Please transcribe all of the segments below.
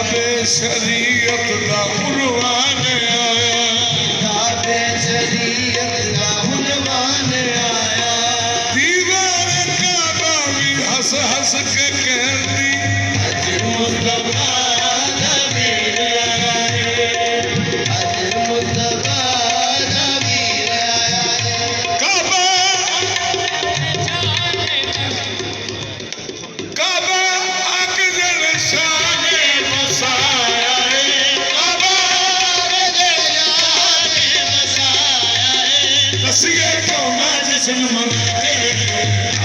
ताबे शरीयत दा उलवान आया, ताबे शरीयत दा उलवान आया। दीवार काबा भी हस हस के कहती अज मुस्तफा दा वीर आया है, अज मुस्तफा दा वीर आया है। काबा काबा अकजर शान बसाया है, काबा दसिए क्यों ना जश्न मनाए,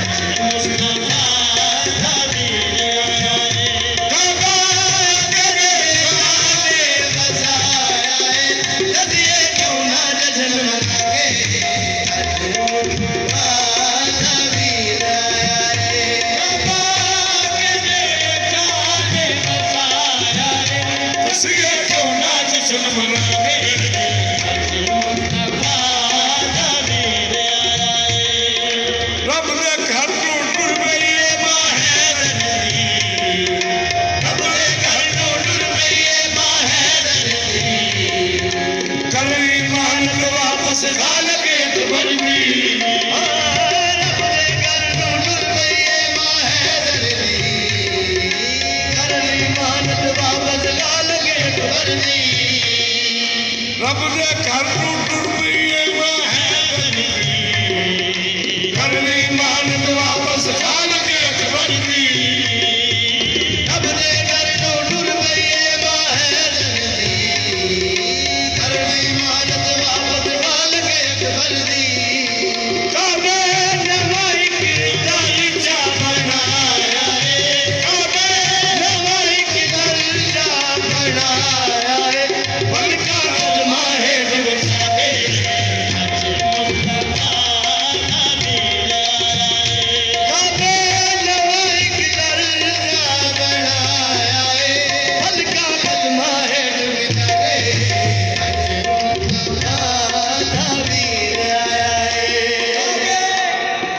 अज मुस्तफा दा वीर आया है, काबा अकजर शान बसाया है। दसिए क्यों ना जश्न मनाए, अज मुस्तफा दा वीर आया है। दसिए क्यों ना जश्न मनाए, रब दे घर नूं टुर पई ए मां हैदरी, रब दे घर नूं टुर पई ए मां हैदरी, करनी मानत वापस गाल के दुबरनी, रब दे घर नूं टुर